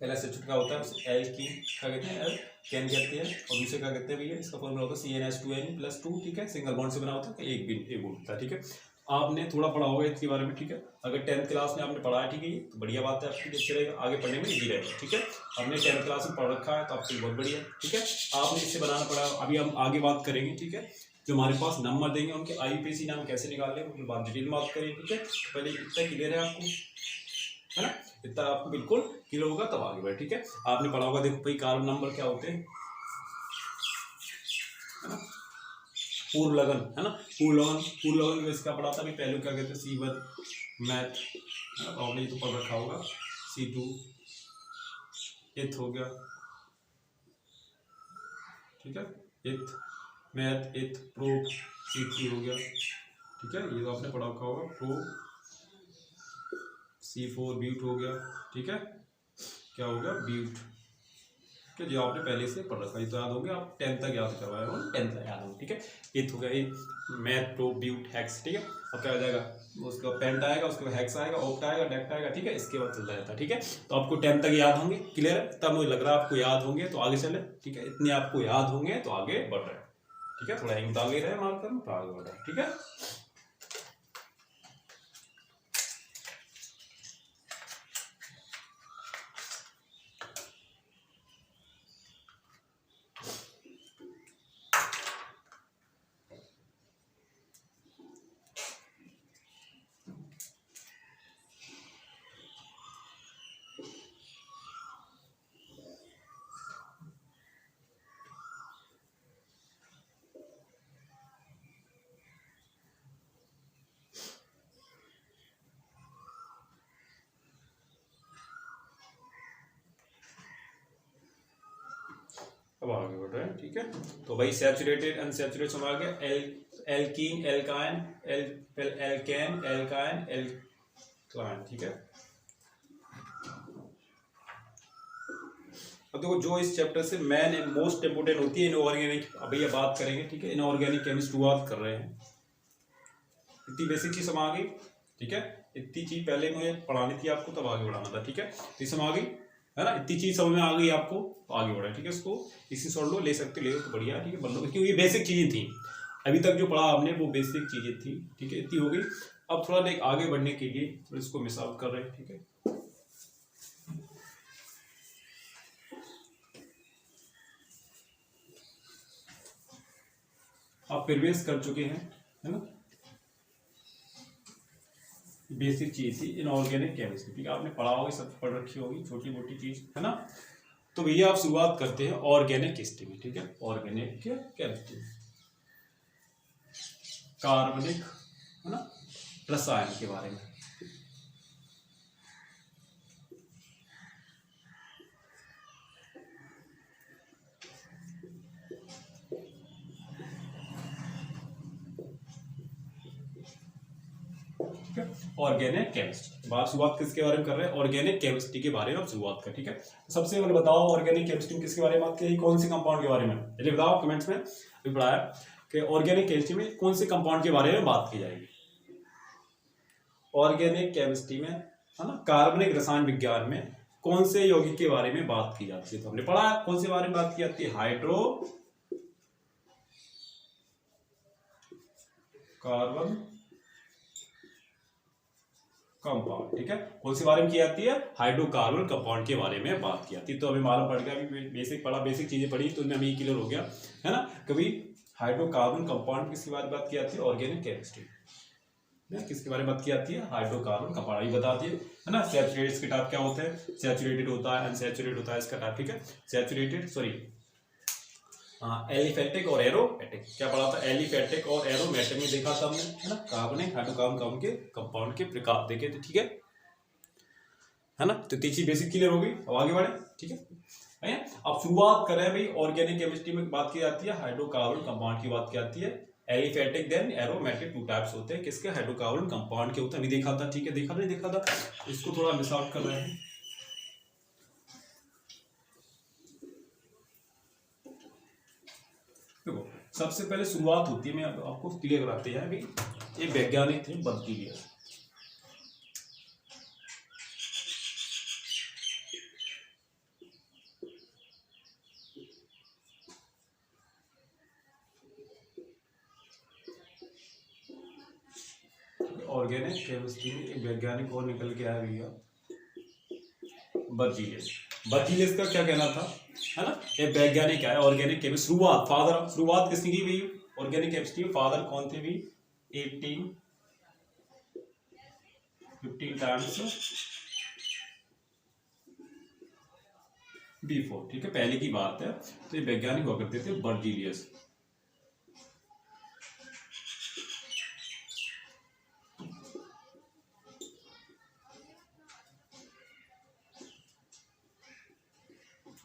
पहला सैचुरेटेड का होता है उसे एल्कीन क्या कहते हैं, एल्केन कहते हैं। और दूसरे क्या कहते हैं भैया, इसका फॉर्मूला होता है CnH2n+2, ठीक है। सिंगल बॉन्ड से बना होता है, एक बॉन्ड होता है, ठीक है। आपने थोड़ा पढ़ा होगा इसके बारे में, ठीक है। अगर 10th क्लास में आपने पढ़ा है, ठीक है, तो बढ़िया बात है, आपके लिए अच्छा रहेगा, आगे पढ़ने में इजी रहेगा, ठीक है। हमने 10th क्लास में पढ़ रखा है तो आपके लिए बहुत बढ़िया, ठीक है। आपने इससे बनाना पड़ा, अभी हम आगे बात करेंगे, ठीक है। जो हमारे पास नंबर देंगे उनके IUPAC नाम कैसे निकालें, उनकी बात डिटेल में बात करें, ठीक है। पहले इतना क्लियर है आपको, है ना, इतना आपको बिल्कुल क्लियर होगा तब आगे बढ़े, ठीक है। आपने पढ़ा होगा, देखो भाई कार्बन नंबर क्या होते हैं, है ना, पूर्व लगन, है ना, पूर्व लगन में इसका पढ़ा था अभी पहले, क्या कहते हैं, C1 मैथ, आपने तो पढ़ रखा होगा, C2 इथ हो गया, ठीक है, इथ मैथ, इथ प्रोप, C3 हो गया, ठीक है। ये तो आपने पढ़ा रखा होगा, प्रो, C4 ब्यूट हो गया, ठीक है। क्या हो गया, ब्यूट, ठीक है, जो आपने पहले से पढ़ रखा है, तो याद होंगे, आप 10th तक याद करवाए हो, 10th तक याद होंगे, ठीक है। इथ हो गया, मैथ, प्रो, ब्यूट, हेक्स, ठीक है। अब क्या हो जाएगा, उसका पेंट आएगा, उसके बाद हेक्स आएगा, ऑक्ट आएगा, डेक्ट आएगा, ठीक है। इसके बाद चलता रहता है, ठीक है। तो आपको 10th तक याद होंगे, क्लियर है। तब मुझे लग रहा है आपको याद होंगे तो आगे चले, ठीक है। इतने आपको याद होंगे तो आगे बढ़ रहे हैं, ठीक है। थोड़ा हिंग आगे रहे मार्कर में, तो आगे बढ़ रहे हैं, ठीक है। अब आगे बढ़ रहे हैं, ठीक है। तो भाई सैचुरेटेड अनसैचुरेटेड समझ आ गया। Alkene alkyne alkane alkyne alkyne, ठीक है। अब देखो जो इस चैप्टर से मेन मोस्ट इंपोर्टेंट होती है इनऑर्गेनिक, अब ये बात करेंगे, ठीक है। इनऑर्गेनिक केमिस्ट्री बात कर रहे हैं, इतनी बेसिक चीज समझ आ गई, ठीक है। इतनी चीज पहले मुझे पढ़ानी थी आपको, तब आगे बढ़ाना था, ठीक है। तो समझ आ गई है ना, इतनी चीज समझ में आ गई आपको, तो आगे बढ़ा, ठीक है। इसको इसी सोच लो, ले सकते ले तो बढ़िया, ठीक है, बन लो, क्योंकि ये बेसिक चीजें थी। अभी तक जो पढ़ा हमने वो बेसिक चीजें थी, ठीक है, इतनी हो गई। अब थोड़ा देख आगे बढ़ने के लिए तो इसको मिस आउट कर रहे हैं, ठीक है। आप प्रिवियस कर चुके हैं, है ना, बेसिक चीज थी इनऑर्गेनिक केमिस्ट्री, ठीक है। आपने पढ़ा होगी, सब पढ़ रखी होगी, छोटी मोटी चीज, है ना। तो भैया आप शुरुआत करते हैं ऑर्गेनिक केमिस्ट्री, ठीक है। ऑर्गेनिक केमिस्ट्री, कार्बनिक, है ना, रसायन के बारे में। ऑर्गेनिक केमिस्ट्री, बात शुरुआत किसके बारे में कर रहे हैं? ऑर्गेनिक केमिस्ट्री के बारे में शुरुआत कर, ठीक है। सबसे पहले बताओ ऑर्गेनिक केमिस्ट्री में किसके बारे में बात की, कौन से कंपाउंड के बारे में? चलिए बताओ कमेंट्स में। अभी पढ़ाया कि ऑर्गेनिक केमिस्ट्री में कौन से कंपाउंड के बारे में बात की जाएगी। ऑर्गेनिक केमिस्ट्री में, है ना, कार्बनिक रसायन विज्ञान में कौन से यौगिक के बारे में बात की जाती है? तो हमने पढ़ा कौन से बारे में बात की जाती है, हाइड्रो कार्बन कंपाउंड, ठीक है। कौन से बारे में की जाती है? हाइड्रोकार्बन कंपाउंड के बारे में बात की जाती है। तो अभी मालूम पड़ गया, अभी बेसिक पढ़ा, बेसिक चीजें पढ़ी तो उनमें हमें क्लियर हो गया, है ना। कभी हाइड्रोकार्बन कंपाउंड किसके बारे में बात की जाती है? ऑर्गेनिक केमिस्ट्री में किसके बारे में बात की जाती है? Hydrocarbon compound. अभी बताती है ना। सैचुरेटेड के टाइप क्या होते हैं? सैचुरेटेड होता है, अनसैचुरेटेड होता है, इसका टाइप, ठीक है। सैचुरेटेड, सॉरी, एलिफेटिक और एरोमेटिक। क्या पढ़ा था? एलिफेटिक और एरोमेटिक में देखा था हमने, है ना। कार्बनिक हाइड्रोकार्बन के कंपाउंड के प्रकार देखे थे, ठीक है ना। तो तीसरी बेसिक क्लियर हो गई। अब आगे बढ़े, ठीक है। अब शुरुआत करें भाई, ऑर्गेनिक केमिस्ट्री में बात की जाती है हाइड्रोकार्बन कंपाउंड की बात की जाती है। Aliphatic then aromatic, two types होते हैं किसके? हाइड्रोकार्बन कंपाउंड के होते हैं। अभी देखा था, ठीक है, देखा नहीं देखा था, इसको थोड़ा मिस आउट कर रहे हैं। देखो सबसे पहले शुरुआत होती है, मैं आपको क्लियर कराते हैं अभी। ये वैज्ञानिक थे बर्जीलियस, ऑर्गेनिक केमिस्ट्री में एक वैज्ञानिक और निकल के आया भैया, बर्जीलियस। बर्जीलियस का क्या कहना था, है ना। ये वैज्ञानिक है ऑर्गेनिक केमिस्ट्री। शुरुआत किसने की भाई ऑर्गेनिक केमिस्ट्री? फादर कौन थे भी? 15 टाइम्स बिफोर, ठीक है, पहले की बात है। तो ये वैज्ञानिक हुआ करते थे बर्जीलियस।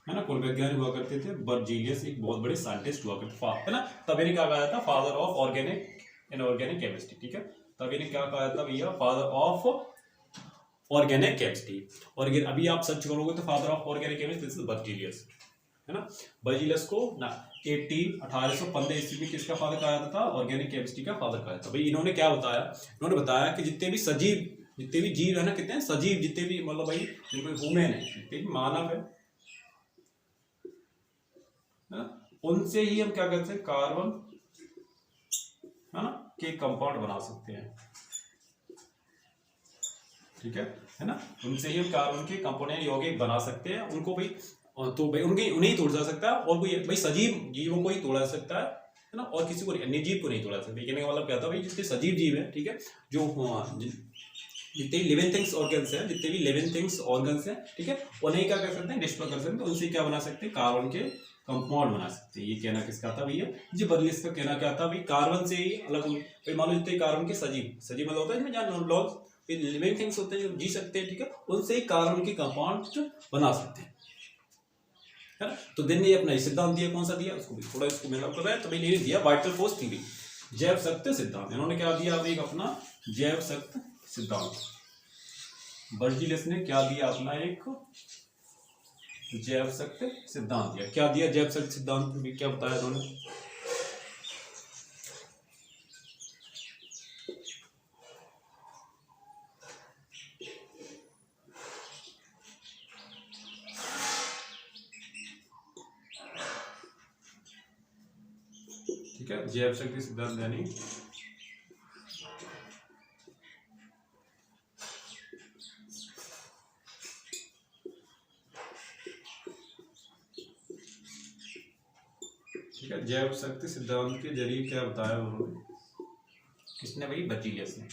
है ना, कौन वैज्ञानिक हुआ करते थे? बर्जीलियस, एक बहुत बड़े साइंटिस्ट हुआ करते, है ना। तब इन्हें क्या कहा था? Father of organic inorganic chemistry, ठीक है। तब इन्हें क्या कहा था भैया? Father of organic chemistry. और अभी आप सर्च करोगे तो father of organic chemistry this is Berzelius, है ना। बर्जीलियस को ना 1815 ईस्वी में किसका फादर कहा जाता था? ऑर्गेनिक केमिस्ट्री का फादर कहा था। भाई इन्होंने क्या बताया? इन्होंने बताया कि जितने भी सजीव, जितने भी जीव है ना, कितने सजीव, जितने भी मतलब भाई जिनको ह्यूमन है, जितने भी मानव है ना, उनसे ही हम क्या करते हैं? कार्बन, है ना, के कंपाउंड बना सकते हैं, ठीक है ना। उनसे ही हम कार्बन के कंपोनेंट यौगिक बना सकते हैं। उनको भाई, तो भाई उन्हें ही तोड़ जा सकता है, और कोई भाई सजीव जीवों को ही तोड़ा जा सकता है ना, और किसी को अन्य जीव को नहीं तोड़ा सकता। कहने का मतलब क्या था भाई? जितने सजीव जीव है, ठीक है, जो जितने भी लिविंग थिंग्स ऑर्गन्स हैं, जितने भी लिविंग थिंग्स ऑर्गन्स हैं, ठीक है, उन्हें क्या कर सकते हैं? डिस्ट्रॉय कर सकते हैं। तो उनसे क्या बना सकते हैं? कार्बन के कंपाउंड बना सकते हैं। ये कहना किसका था भैया? जी बर्जीलियस का कहना क्या था भाई? कार्बन से ही अलग भाई, मान लो जितने कार्बन के सजीव, सजीव मतलब होता है इसमें जहाँ लिविंग थिंग्स होते हैं जो जी सकते हैं, ठीक है, उनसे ही कार्बन के कंपाउंड बना सकते हैं, है ना। तो दिन ने अपना सिद्धांत दिया, कौन सा दिया उसको भी थोड़ा इसको मेकअप कर रहा है। तो भाई ये दिया वाइटल फोर्स थ्योरी, जैव शक्ति सिद्धांत। इन्होंने क्या दिया, अब एक अपना जैव शक्ति सिद्धांत। बर्जीलियस ने क्या दिया, अपना एक जैव शक्ति सिद्धांत दिया। क्या दिया, जैव शक्ति सिद्धांत में क्या बताया इन्होंने, ठीक है। जैव शक्ति सिद्धांत यानी ठीक है, जैव शक्ति सिद्धांत के जरिए क्या बताया उन्होंने, किसने भाई, बर्जीलियस ने,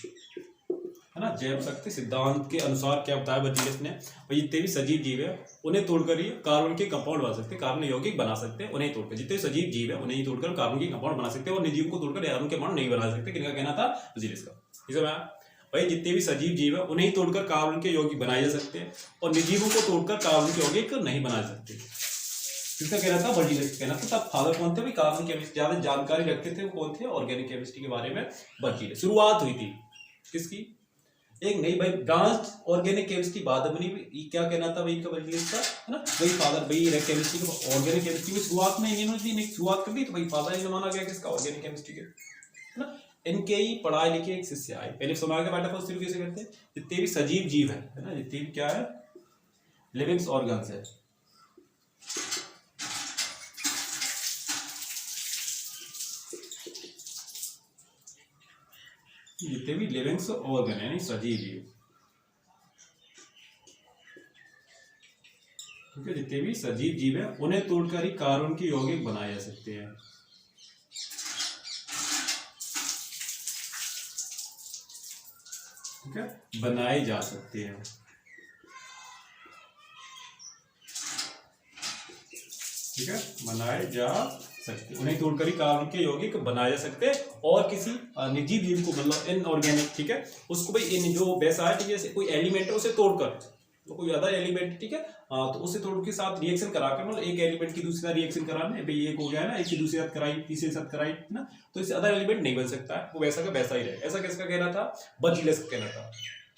है ना। जैव शक्ति सिद्धांत के अनुसार क्या बताया बर्जीलियस ने, भाई जितने भी सजीव जीव है उन्हें तोड़कर ही कार्बन के कंपाउंड बना सकते हैं, कार्बन यौगिक बना सकते हैं, उन्हें तोड़कर। जितने सजीव जीव है उन्हें ही तोड़कर कार्बन के कंपाउंड बना सकते हैं, और निर्जीव को तोड़कर कार्बन के कंपाउंड नहीं बना सकते। किनका कहना था, बर्जीलियस का। इसे मैं भाई जितने भी सजीव जीव है उन्हें ही तोड़कर कार्बन के यौगिक बनाए जा सकते हैं, और निर्जीवों को तोड़कर कार्बन के यौगिक नहीं बना सकते। किसका कहना था, बर्जीलियस कहना था। तब फादर कौन थे भाई, कार्बन केमिस्ट्री ज्यादा जानकारी रखते थे, वो कौन थे, ऑर्गेनिक केमिस्ट्री के बारे में बर्जीलियस। शुरुआत हुई थी किसकी, एक नई भाई ब्रांच ऑर्गेनिक केमिस्ट्री बाद में बनी। क्या कहना था भाई इनका, बर्जीलियस का, है ना। भाई फादर भाई केमिस्ट्री को, ऑर्गेनिक केमिस्ट्री की शुरुआत में इन्होंने शुरुआत कर दी, तो भाई फादर ही माना गया किसका, ऑर्गेनिक केमिस्ट्री के, है ना। इनके ही पढ़ाई लिखे एक शिष्य आए। पहले सुना के बाटा फर्स्ट कैसे करते हैं, जितने भी सजीव जीव है ना, जितने भी क्या है लिविंग्स ऑर्गन्स है, जितने भी लिविंग्स ऑर्गन है सजीव जीव, ठीक है, जितने भी सजीव जीव है उन्हें तोड़कर ही कार्बन के यौगिक बनाए जा सकते हैं। ठीक है, बनाए जा सकते हैं। ठीक है, बनाए जा सकते, उन्हें तोड़कर ही कार्बन के यौगिक बनाए जा सकते हैं। और किसी निर्जीव जीव को, मतलब इनऑर्गेनिक, ठीक है, उसको भाई इन जो वैसा है, ठीक है, जैसे कोई एलिमेंट है उसे तोड़कर, तो कोई अदर एलिमेंट, ठीक है, तो उसे तोड़ के साथ रिएक्शन कराकर, मतलब एक एलिमेंट की दूसरे साथ रिएक्शन कराना है, भाई एक हो गया है ना, एक की दूसरे साथ कराई, तीसरे साथ कराई, है ना, तो इससे अदर एलिमेंट नहीं बन सकता है, वो वैसा का वैसा ही रहे। ऐसा किसका कहना था, बर्जीलियस का कहना था,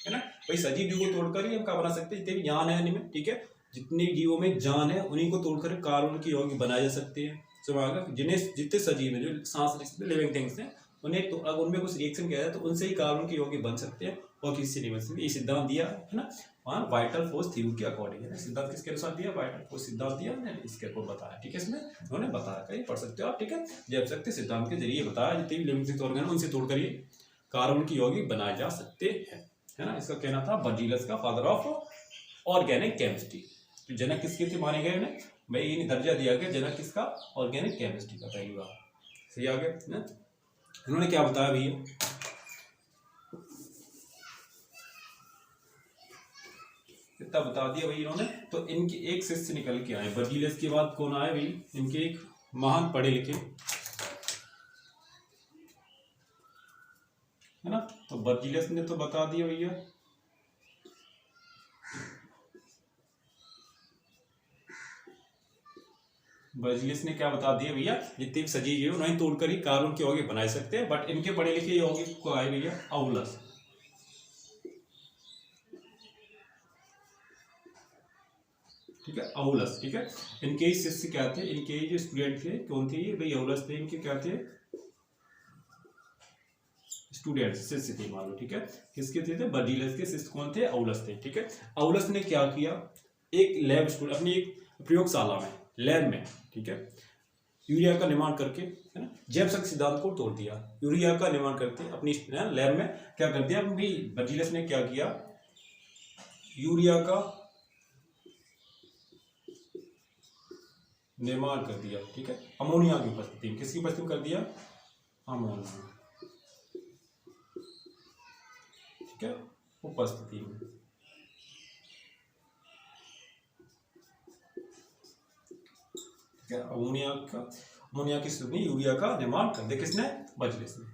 है ना। भाई सजीव जीव को तोड़कर ही हम क्या बना सकते हैं, जितने भी जान है इनमें, ठीक है, जितने जीवों में जान है उन्हीं को तोड़कर कार्बन के यौगिक बनाए जा सकते हैं। जिन्हें जितने सजीव हैं, जो सांस लिविंग थिंग्स हैं, उन्हें तो अगर उनमें कुछ रिएक्शन किया जाए तो उनसे ही कार्बन के यौगिक बन सकते हैं, और किसी से नहीं बन सकते। ये सिद्धांत दिया है ना वहाँ वाइटल फोर्स थ्योरी के अकॉर्डिंग, है ना। सिद्धांत किसके अनुसार दिया, वाइटल फोर्स सिद्धांत दिया, इसके ऊपर बताया, ठीक है, इसमें उन्होंने बताया, कहीं पढ़ सकते हो आप, ठीक है। जैव शक्ति सिद्धांत के जरिए बताया जितने भी लिविंग ऑर्गन उनसे तोड़कर ही कार्बन के यौगिक बनाए जा सकते हैं, है ना। इसका कहना था बर्जीलियस का, फादर ऑफ ऑर्गेनिक केमिस्ट्री। तो जनक किसके थे माने गए उन्हें, भाई ये दर्जा दिया गया जनक किसका, ऑर्गेनिक केमिस्ट्री का, पहली बार सही आ गया ना। उन्होंने क्या बताया भैया, कितना बता दिया भाई इन्होंने। तो इनके एक शिष्य निकल के आए, बर्जीलियस के बाद कौन आए भाई, इनके एक महान पढ़े लिखे, है ना। तो बर्जीलियस ने तो बता दिया भैया, बर्जीलियस ने क्या बता दिया भैया, जितने भी सजीव जीव उन्हें तोड़कर ही कार्बन के यौगिक बना सकते हैं। बट इनके पढ़े लिखे यौगिक को आए भैया आउलस, ठीक है, आउलस, ठीक है। इनके ही शिष्य क्या थे, इनके ही जो स्टूडेंट थे कौन थे, भाई आउलस थे। इनके क्या थे, स्टूडेंट, शिष्य थे मान लो, ठीक है। किसके थे, बर्जीलियस के शिष्य कौन थे, आउलस थे, ठीक है। आउलस ने क्या किया, एक लैब स्टूडेंट अपनी एक प्रयोगशाला में, लैब में, ठीक है, यूरिया का निर्माण करके, है ना, जैव शक्ति सिद्धांत को तोड़ दिया। यूरिया का निर्माण करते अपनी लैब में क्या कर दिया भाई, बर्जीलियस ने क्या किया, यूरिया का निर्माण कर दिया, ठीक है, अमोनिया की उपस्थिति में। किसकी उपस्थिति में कर दिया, अमोनिया, ठीक है, उपस्थिति में, ठीक है। अमोनिया की स्थिति में यूरिया का निर्माण कर दिया, किसने, बर्जीलियस ने,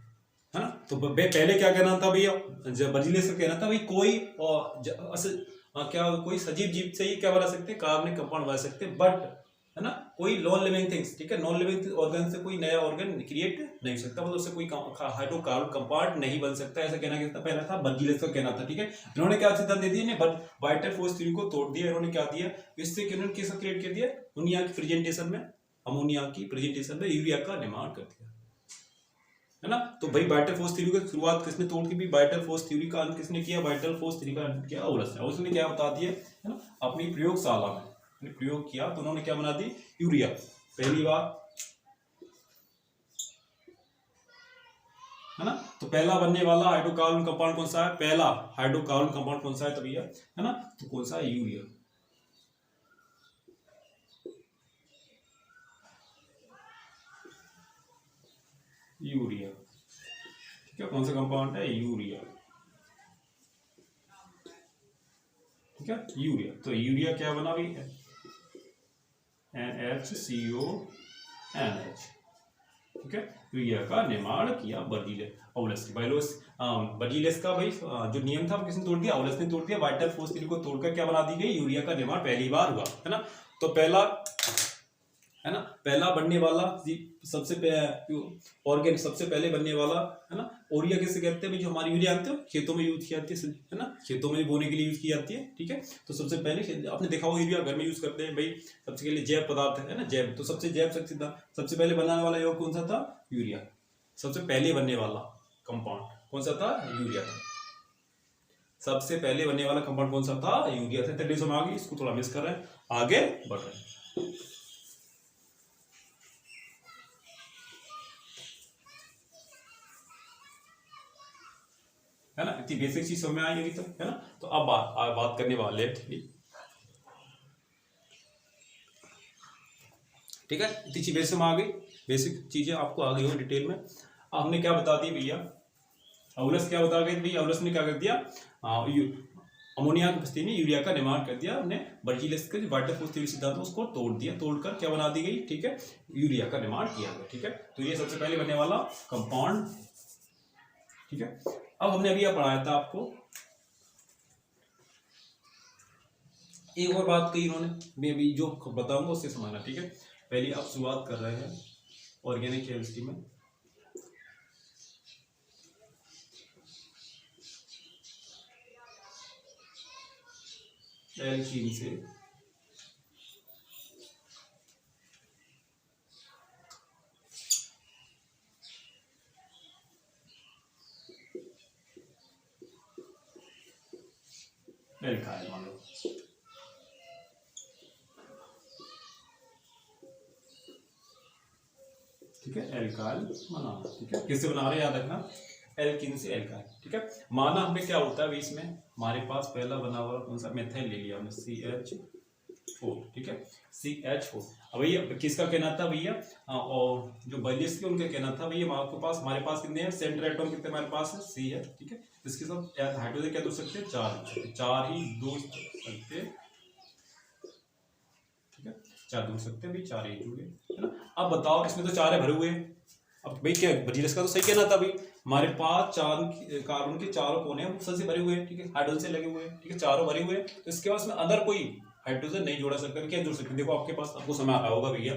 है ना। तो पहले क्या कहना था भैया, बर्जीलियस का कहना था भाई कोई क्या कोई सजीव जीव से ही क्या बना सकते हैं, कार्बनिक कंपाउंड बना सकते हैं। बट है ना, कोई नॉन लिविंग थिंग्स, ठीक है, नॉन लिविंग ऑर्गन से कोई नया ऑर्गन क्रिएट नहीं हो सकता, मतलब उससे कोई हाइड्रोकार्बन कंपाउंड नहीं बन सकता, ऐसा कहना किसका पहला था, बर्जीलियस का कहना था, ठीक है। इन्होंने क्या सिद्धांत दे दिया, वाइटर फोर्स थ्योरी को तोड़ दिया, इन्होंने क्या दिया, इससे इन्होंने किसका क्रिएट कर दिया, अमोनिया की प्रेजेंटेशन में, अमोनिया की प्रेजेंटेशन में यूरिया का निर्माण कर दिया, है ना। तो भाई वाइटर फोर्स थ्योरी की शुरुआत किसने तोड़ की, भी वाइटर फोर्स थ्योरी का अंत किसने किया, वाइटर फोर्स थ्योरी का अंत किया औलस ने, उसने क्या बता दिया, है ना, अपनी प्रयोगशाला में प्रयोग किया, तो उन्होंने क्या बना दी, यूरिया, पहली बार, है ना। तो पहला बनने वाला हाइड्रोकार्बन कंपाउंड कौन सा है, पहला हाइड्रोकार्बन कंपाउंड कौन सा है, तो भैया, है ना, तो कौन सा है, यूरिया, यूरिया, ठीक है, कौन सा कंपाउंड है, यूरिया, ठीक है, यूरिया। तो यूरिया क्या बना भाई, NHCONH, ठीक है, यूरिया का निर्माण किया औलस बर्जीलियस का भाई जो नियम था वो किसने तोड़ दिया, औलस ने तोड़ दिया, वाइटर फोर्स थ्योरी को तोड़कर क्या बना दी गई, यूरिया का निर्माण पहली बार हुआ, है ना। तो पहला, है ना, पहला बनने वाला सबसे ऑर्गेन सबसे पहले बनने वाला, है ना, यूरिया किसे कहते हैं भाई, जो हमारी यूरिया आते हैं खेतों में यूज की जाती है ना, खेतों में बोने के लिए यूज की जाती है, ठीक है। तो सबसे पहले आपने देखा होगा यूरिया घर में यूज करते हैं भाई, सबसे पहले जैव पदार्थ है ना, जैव, तो सबसे पहले बनाने वाला योग कौन सा था, यूरिया, सबसे पहले बनने वाला कंपाउंड कौन सा था, यूरिया था, सबसे पहले बनने वाला कंपाउंड कौन सा था, यूरिया था। तरीके से हम आगे इसको थोड़ा मिस कर रहे हैं, आगे बढ़ रहे हैं, है ना, इतनी बेसिक चीज समझ में आई अभी तक, है ना। तो अब बात करने वाले हैं, ठीक है, इतनी चीज बेसिक में आ गई, बेसिक चीजें आपको आ गई हो डिटेल में। हमने क्या बता दी भैया, औलस क्या बता गए भैया, औलस ने क्या कर दिया, अमोनिया की उपस्थिति में यूरिया का निर्माण कर दिया, हमने बर्जीलियस के वाइटर फोर्स थ्योरी सिद्धांत उसको तोड़ दिया, तोड़कर क्या बना दी गई, ठीक है, यूरिया का निर्माण किया गया, ठीक है। तो ये सबसे पहले बनने वाला कंपाउंड, ठीक है। अब हमने अभी पढ़ाया था आपको, एक और बात कही इन्होंने, मैं अभी जो बताऊंगा उससे समझना, ठीक है। पहले आप शुरुआत कर रहे हैं ऑर्गेनिक केमिस्ट्री में, एल्कीन से एल्काइल मान लो, ठीक है, एल्काइल बनाना, ठीक है, किससे बना रहे हैं याद रखना, एल्कीन से एल्काइल, ठीक है। माना हमें क्या होता है इसमें, हमारे पास पहला बना हुआ कौन सा, मेथाइल ले लिया हमने, CH4, ठीक है, CH4। अब भैया किसका कहना था भैया, और जो बर्जीलियस के उनका कहना था भैया, हमारे पास कितने हैं, सेंटर एटम कितने हमारे पास है, C है, ठीक है। इसके साथ हाइड्रोजन क्या जुड़ सकते हैं, चार ही जुड़ सकते हैं, ठीक है, चार जुड़ सकते हैं भाई, चार ही जुड़े, है ना। अब बताओ इसमें तो चार है भरे हुए हैं, अब भाई क्या बर्जीलियस का तो सही कहना था भाई, हमारे पास कार्बन के चारों कोने ऑक्सीजन से भरे हुए हैं, ठीक है, हाइड्रोजन से लगे हुए हैं, ठीक है, चारों भरे हुए हैं। तो इसके पास में अदर कोई हाइड्रोजन नहीं जोड़ा सकता, क्या जोड़ सकते, देखो आपके पास आपको समझ आ रहा होगा भैया,